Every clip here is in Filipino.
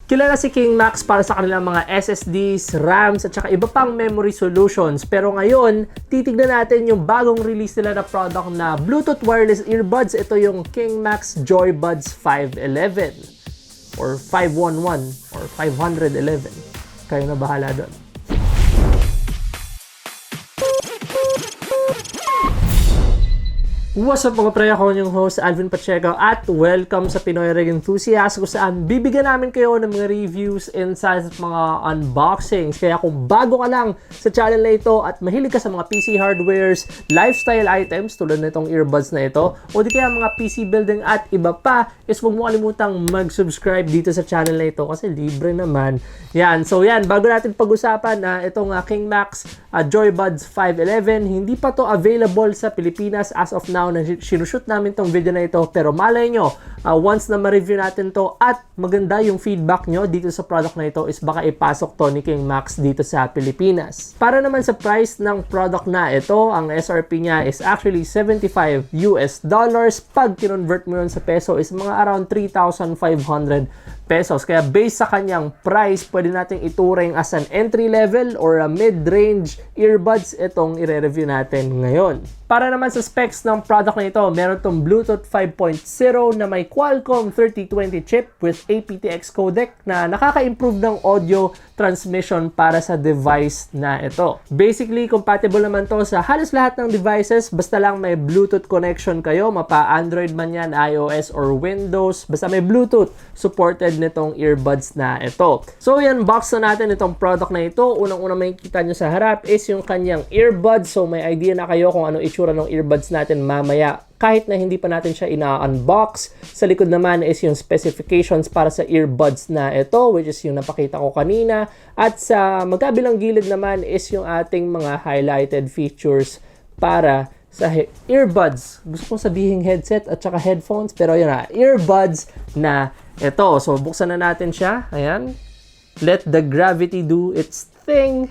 Kilala si Kingmax para sa kanilang mga SSDs, RAMs, at saka iba pang memory solutions. Pero ngayon, titignan natin yung bagong release nila na product na Bluetooth wireless earbuds. Ito yung Kingmax JoyBuds 511 or 511 or 511. Kayo na bahala doon. What's up mga pre, ako yung host Alvin Pacheco at welcome sa Pinoy Rig Enthusiasts kung saan bibigyan namin kayo ng mga reviews, insights at mga unboxings. Kaya kung bago ka lang sa channel na ito at mahilig ka sa mga PC hardwares, lifestyle items tulad nitong earbuds na ito o di kaya mga PC building at iba pa, is huwag mo kalimutang mag-subscribe dito sa channel na ito kasi libre naman. Yan, so yan, bago natin pag-usapan na itong Kingmax JoyBuds 511, hindi pa to available sa Pilipinas as of now na sinushoot namin tong video na ito, pero malay nyo, once na ma-review natin to at maganda yung feedback nyo dito sa product na ito, is baka ipasok to ni Kingmax dito sa Pilipinas. Para naman sa price ng product na ito, ang SRP niya is actually $75 US. Pag kinonvert mo yun sa peso is mga around 3,500 pesos. Kaya based sa kanyang price, pwede nating ituring as an entry level or a mid-range earbuds itong ire-review natin ngayon. Para naman sa specs ng product na ito, meron itong Bluetooth 5.0 na may Qualcomm 3020 chip with aptX codec na nakaka-improve ng audio transmission para sa device na ito. Basically, compatible naman to sa halos lahat ng devices, basta lang may Bluetooth connection kayo, mapa Android man yan, iOS or Windows, basta may Bluetooth supported nitong earbuds na ito. So yan, box na natin itong product na ito. Unang-unang makikita nyo sa harap is yung kanyang earbuds. So may idea na kayo kung ano itsura ng earbuds natin mamaya, kahit na hindi pa natin siya ina-unbox. Sa likod naman is yung specifications para sa earbuds na ito, which is yung napakita ko kanina. At sa magkabilang gilid naman is yung ating mga highlighted features para sa earbuds. Gusto kong sabihin headset at saka headphones, pero yun na, earbuds na ito. So buksan na natin siya. Ayan. Let the gravity do its thing.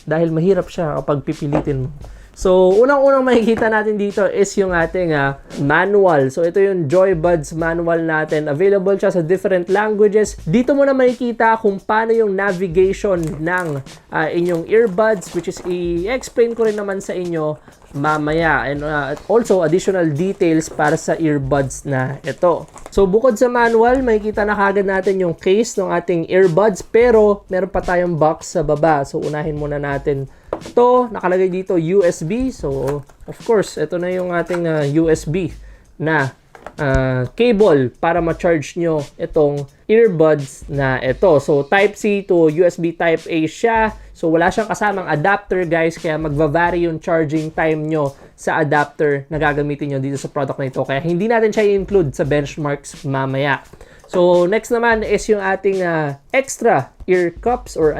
Dahil mahirap siya kapag pipilitin mo. So, unang-unang makikita natin dito is yung ating manual. So, ito yung JoyBuds manual natin. Available siya sa different languages. Dito mo na makikita kung paano yung navigation ng inyong earbuds, which is i-explain ko rin naman sa inyo mamaya. And also, additional details para sa earbuds na ito. So, bukod sa manual, makikita na kagad natin yung case ng ating earbuds. Pero, meron pa tayong box sa baba. So, unahin muna natin ito, nakalagay dito USB. So, of course, ito na yung ating USB na cable para ma-charge nyo itong earbuds na ito. So, Type-C to USB Type-A siya. So, wala siyang kasamang adapter, guys. Kaya magva-vary yung charging time nyo sa adapter na gagamitin nyo dito sa product na ito. Kaya hindi natin siya i-include sa benchmarks mamaya. So, next naman is yung ating extra ear cups or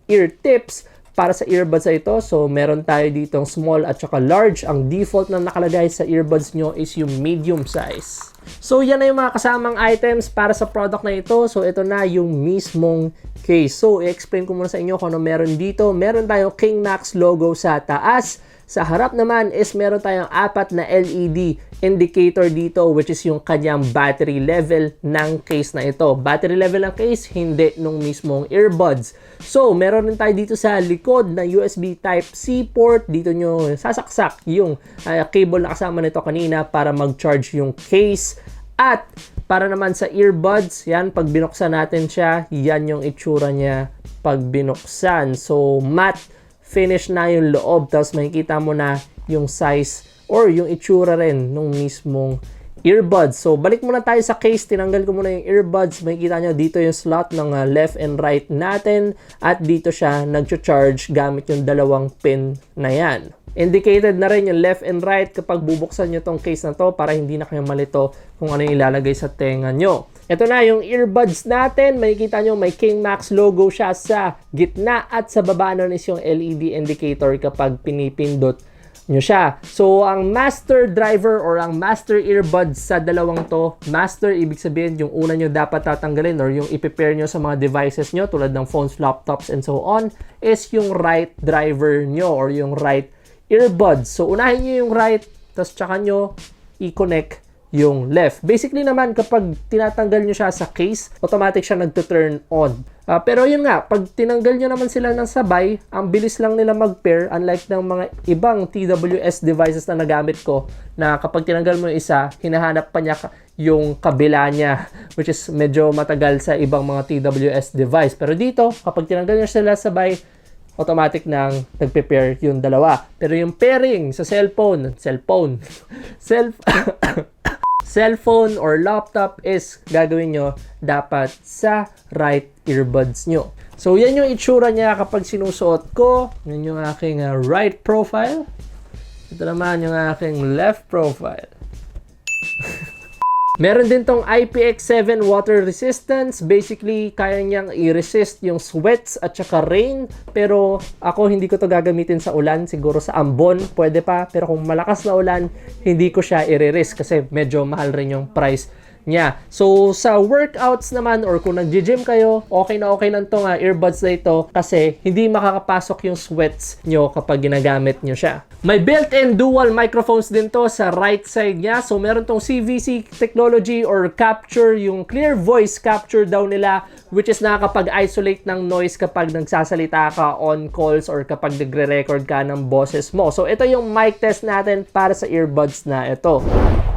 ear tips para sa earbuds na ito. So, meron tayo ditong small at saka large. Ang default na nakalagay sa earbuds nyo is yung medium size. So, yan na yung mga kasamang items para sa product na ito. So, ito na yung mismong case. So, i-explain ko muna sa inyo kung ano meron dito. Meron tayong Kingmax logo sa taas. Sa harap naman is meron tayong 4 na LED indicator dito, which is yung kanyang battery level ng case na ito. Battery level ng case, hindi nung mismong earbuds. So, meron rin tayo dito sa likod na USB Type-C port. Dito nyo sasaksak yung cable na kasama nito kanina para mag-charge yung case. At para naman sa earbuds, yan, pag binuksan natin siya, yan yung itsura niya pag binuksan. So, matte finish na yung loob. Tapos makikita mo na yung size or yung itsura rin nung mismong earbuds. So, balik muna tayo sa case. Tinanggal ko muna yung earbuds. Makikita nyo dito yung slot ng left and right natin. At dito siya nag-charge gamit yung dalawang pin na yan. Indicated na rin yung left and right kapag bubuksan nyo tong case na to para hindi na kayo malito kung ano yung ilalagay sa tenga nyo. Ito na yung earbuds natin. Makikita nyo may Kingmax logo siya sa gitna at sa baba nun is yung LED indicator kapag pinipindot nyo siya. So, ang master driver or ang master earbuds sa dalawang to, master, ibig sabihin yung una nyo dapat tatanggalin or yung i-prepare nyo sa mga devices nyo tulad ng phones, laptops, and so on, is yung right driver nyo or yung right earbuds. So, unahin nyo yung right, tapos tsaka nyo i-connect yung left. Basically naman, kapag tinatanggal nyo siya sa case, automatic siya nagto-turn on. Pero yun nga, pag tinanggal nyo naman sila ng sabay, ang bilis lang nila mag-pair, unlike ng mga ibang TWS devices na nagamit ko, na kapag tinanggal mo yung isa, hinahanap pa niya yung kabila niya, which is medyo matagal sa ibang mga TWS device. Pero dito, kapag tinanggal nyo sila sabay, automatic nang nagpe-pair yung dalawa. Pero yung pairing sa cellphone or laptop is gagawin nyo dapat sa right earbuds nyo. So, yan yung itsura niya kapag sinusuot ko. Yan yung aking right profile. Ito naman yung aking left profile. Meron din tong IPX7 water resistance. Basically, kaya niyang i-resist yung sweats at saka rain. Pero ako hindi ko to gagamitin sa ulan. Siguro sa ambon, pwede pa. Pero kung malakas na ulan, hindi ko siya i-risk kasi medyo mahal rin yung price niya. So, sa workouts naman or kung nag-gym kayo, okay na okay lang tong earbuds na ito kasi hindi makakapasok yung sweats nyo kapag ginagamit nyo siya. May built-in dual microphones din to sa right side niya. So, meron tong CVC technology or capture, yung clear voice capture daw nila, which is nakakapag-isolate ng noise kapag nagsasalita ka on calls or kapag nagre-record ka ng boses mo. So, ito yung mic test natin para sa earbuds na ito.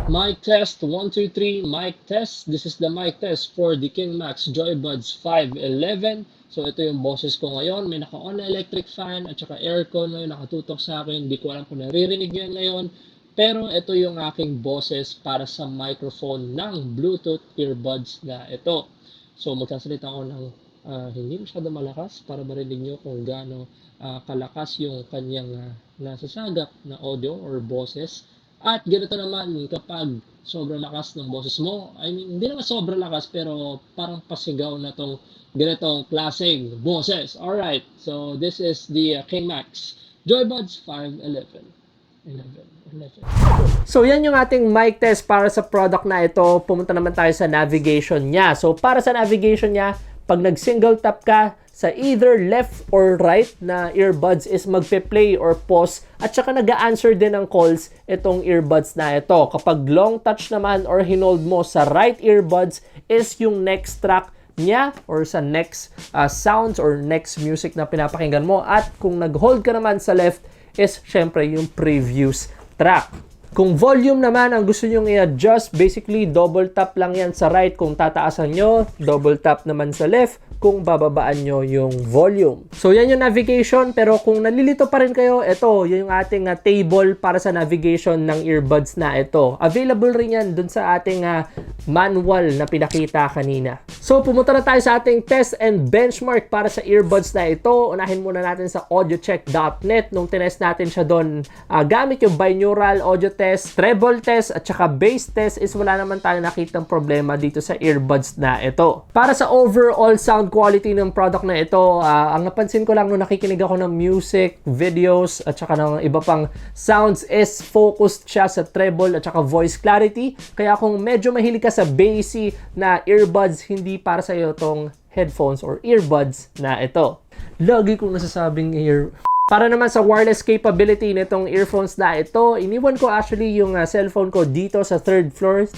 Mic test, 1, 2, 3, mic test. This is the mic test for the Kingmax JoyBuds 511. So, ito yung boses ko ngayon. May naka-on na electric fan at saka aircon ngayon nakatutok sa akin. Hindi ko alam kung naririnig yan ngayon. Pero ito yung aking boses para sa microphone ng Bluetooth earbuds na ito. So, magsasalita ako ng hindi masyado malakas para marinig nyo kung gaano kalakas yung kanyang nasasagap na audio or boses. At ganito naman kapag sobrang lakas ng boses mo, I mean, hindi naman sobrang lakas pero parang pasigaw na tong ganitong klaseng boses. Alright, so this is the Kingmax JoyBuds 511. 11. So yan yung ating mic test para sa product na ito. Pumunta naman tayo sa navigation niya. So para sa navigation niya, pag nag-single tap ka sa either left or right na earbuds is magpe-play or pause at saka nag-a-answer din ng calls itong earbuds na ito. Kapag long touch naman or hinold mo sa right earbuds is yung next track niya or sa next sounds or next music na pinapakinggan mo. At kung nag-hold ka naman sa left is syempre yung previous track. Kung volume naman ang gusto nyong i-adjust, basically double tap lang yan sa right kung tataasan nyo, double tap naman sa left kung bababaan nyo yung volume. So yan yung navigation, pero kung nalilito pa rin kayo, ito yung ating table para sa navigation ng earbuds na ito. Available rin yan dun sa ating manual na pinakita kanina. So pumunta na tayo sa ating test and benchmark para sa earbuds na ito. Unahin muna natin sa audiocheck.net. Nung tinest natin siya doon, gamit yung binaural audio test, treble test, at saka bass test is wala naman tayo nakitang problema dito sa earbuds na ito. Para sa overall sound quality ng product na ito, ang napansin ko lang nung nakikinig ako ng music, videos, at saka ng iba pang sounds is focused siya sa treble at saka voice clarity. Kaya kung medyo mahilig ka sa bassy na earbuds, hindi para sa iyo tong headphones or earbuds na ito. Lagi kong nasasabing Para naman sa wireless capability nitong earphones na ito, iniwan ko actually yung cellphone ko dito sa third floor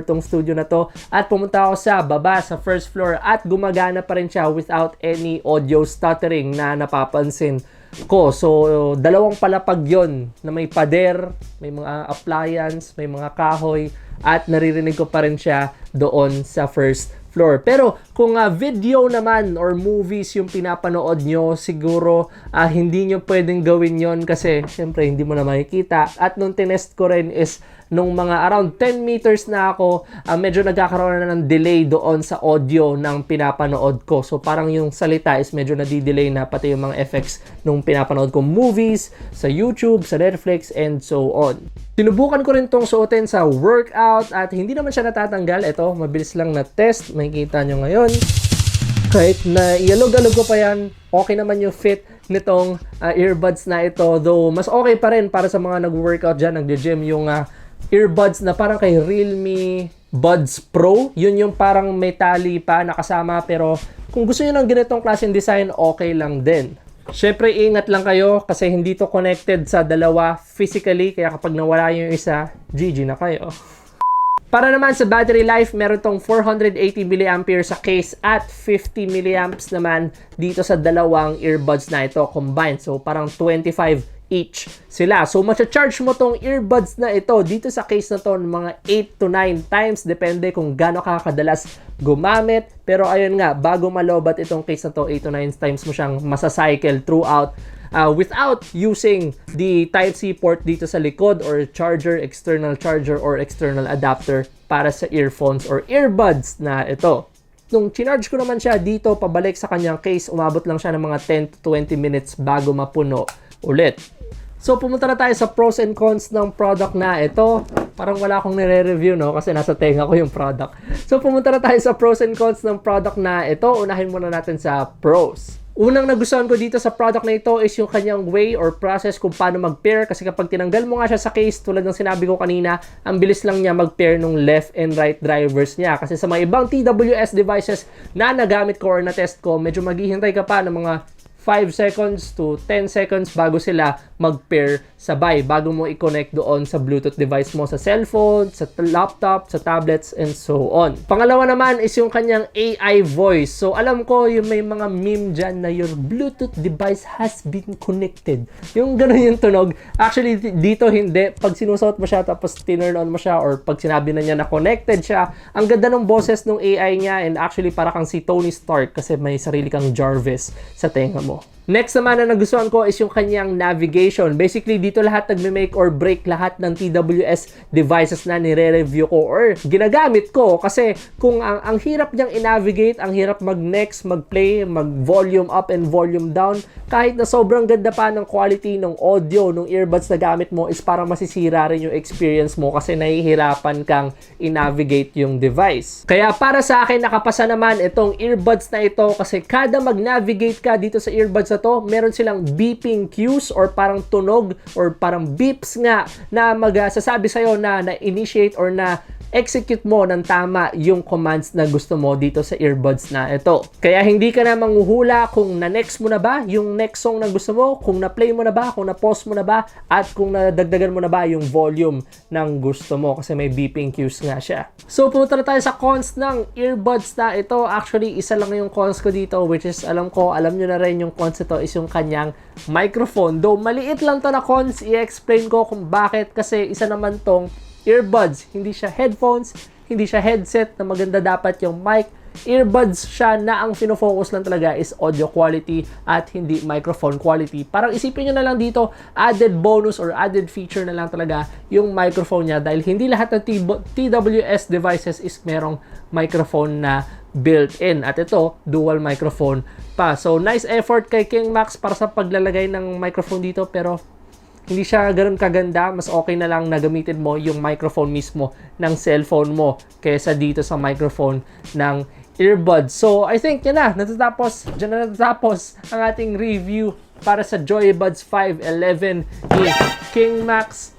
tong studio na to, at pumunta ako sa baba sa first floor at gumagana pa rin siya without any audio stuttering na napapansin ko. So, dalawang palapag yon na may pader, may mga appliance, may mga kahoy, at naririnig ko pa rin siya doon sa first floor. Pero kung video naman or movies yung pinapanood nyo, siguro hindi nyo pwedeng gawin yon kasi syempre hindi mo na makikita. At nung tinest ko rin is nung mga around 10 meters na ako, medyo nagkakaroon na ng delay doon sa audio ng pinapanood ko. So parang yung salita is medyo nadidelay na, pati yung mga effects nung pinapanood ko movies sa YouTube, sa Netflix, and so on. Sinubukan ko rin tong suotin sa workout at hindi naman siya natatanggal. Ito, mabilis lang na test. Makikita nyo ngayon. Kahit na ialog-alog ko pa yan, okay naman yung fit nitong earbuds na ito. Though, mas okay pa rin para sa mga nag-workout dyan, nag-gym, yung earbuds na parang kay Realme Buds Pro. Yun yung parang may tali pa nakasama. Pero kung gusto nyo ng ganitong klaseng design, okay lang din. Syempre, ingat lang kayo kasi hindi to connected sa dalawa physically. Kaya kapag nawala yung isa, GG na kayo. Para naman sa battery life, meron tong 480 mAh sa case at 50 mAh naman dito sa dalawang earbuds na ito combined. So parang 25 each sila. So matcha-charge mo tong earbuds na ito dito sa case na to ng mga 8 to 9 times. Depende kung gaano ka kadalas gumamit. Pero ayun nga, bago malobat itong case na to, 8 to 9 times mo siyang masacycle throughout without using the Type-C port dito sa likod or external charger or external adapter para sa earphones or earbuds na ito. Nung chinarge ko naman siya dito pabalik sa kanyang case, umabot lang siya ng mga 10 to 20 minutes bago mapuno ulit. So pumunta na tayo sa pros and cons ng product na ito. Parang wala akong nire-review, no? Kasi nasa tenga ko yung product. So pumunta na tayo sa pros and cons ng product na ito. Unahin muna natin sa pros. Unang nagustuhan ko dito sa product na ito is yung kanyang way or process kung paano mag-pair. Kasi kapag tinanggal mo nga siya sa case, tulad ng sinabi ko kanina, ang bilis lang niya mag-pair nung left and right drivers niya. Kasi sa mga ibang TWS devices na nagamit ko or na-test ko, medyo maghihintay ka pa ng mga 5 seconds to 10 seconds bago sila mag-pair sabay, bago mo i-connect doon sa Bluetooth device mo, sa cellphone, sa laptop, sa tablets, and so on. Pangalawa naman is yung kanyang AI voice. So alam ko yung may mga meme dyan na your Bluetooth device has been connected. Yung ganun yung tunog. Actually dito hindi. Pag sinusot mo siya tapos tinurn on mo siya or pag sinabi na niya na connected siya, ang ganda ng boses ng AI niya, and actually para kang si Tony Stark kasi may sarili kang Jarvis sa tenga mo. Next naman na nagustuhan ko is yung kanyang navigation. Basically, dito lahat nagme-make or break lahat ng TWS devices na nire-review ko or ginagamit ko. Kasi kung ang hirap niyang i-navigate, ang hirap mag-next, mag-play, mag-volume up and volume down, kahit na sobrang ganda pa ng quality ng audio, ng earbuds na gamit mo, is parang masisira rin yung experience mo kasi nahihirapan kang i-navigate yung device. Kaya para sa akin, nakapasa naman itong earbuds na ito kasi kada mag-navigate ka dito sa earbuds na to, meron silang beeping cues or parang tunog or parang beeps nga na magsasabi sa'yo na na-initiate or na execute mo ng tama yung commands na gusto mo dito sa earbuds na ito. Kaya hindi ka na manghuhula kung na-next mo na ba yung next song na gusto mo, kung na-play mo na ba, kung na-pause mo na ba, at kung nadagdagan mo na ba yung volume ng gusto mo kasi may beeping cues nga siya. So pumunta na tayo sa cons ng earbuds na ito. Actually, isa lang yung cons ko dito, which is alam nyo na rin yung cons ito is yung kanyang microphone. Though maliit lang to na cons, i-explain ko kung bakit kasi isa naman tong earbuds, hindi siya headphones, hindi siya headset na maganda dapat yung mic. Earbuds siya na ang fino-focus lang talaga is audio quality at hindi microphone quality. Parang isipin nyo na lang dito, added bonus or added feature na lang talaga yung microphone niya dahil hindi lahat ng TWS devices is merong microphone na built-in. At ito, dual microphone pa. So, nice effort kay Kingmax para sa paglalagay ng microphone dito pero hindi siya ganoon kaganda. Mas okay na lang na gamitin mo yung microphone mismo ng cellphone mo kaysa dito sa microphone ng earbuds. So, I think yan na. Diyan na natatapos ang ating review para sa JoyBuds 511 ni Kingmax.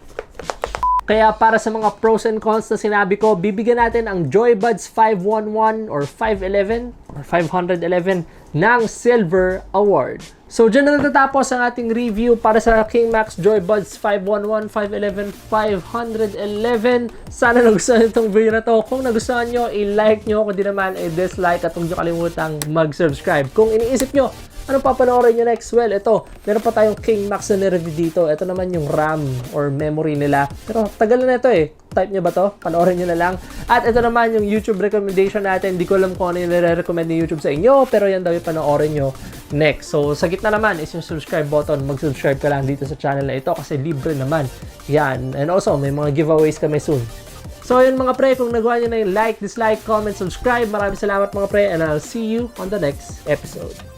Kaya para sa mga pros and cons na sinabi ko, bibigyan natin ang JoyBuds 511 or 511 or 511 ng Silver Award. So, dyan na natatapos ang ating review para sa Kingmax JoyBuds 511, 511, 511. Sana nagustuhan itong video na to. Kung nagustuhan nyo, i-like nyo. Kung di naman, i-dislike at huwag nyo kalimutang mag-subscribe. Kung iniisip nyo, anong papanoorin nyo next? Well, ito, meron pa tayong Kingmax na nireview dito. Ito naman yung RAM or memory nila. Pero tagal na ito eh. Type nyo ba to? Panoorin nyo na lang. At ito naman yung YouTube recommendation natin. Di ko alam kung ano yung nire-recommend ni YouTube sa inyo. Pero yan daw yung panoorin nyo next. So, sa gitna naman is yung subscribe button. Mag-subscribe ka lang dito sa channel na ito kasi libre naman. Yan. And also, may mga giveaways kami soon. So, yun mga pre. Kung nagawa nyo na yung like, dislike, comment, subscribe. Maraming salamat mga pre. And I'll see you on the next episode.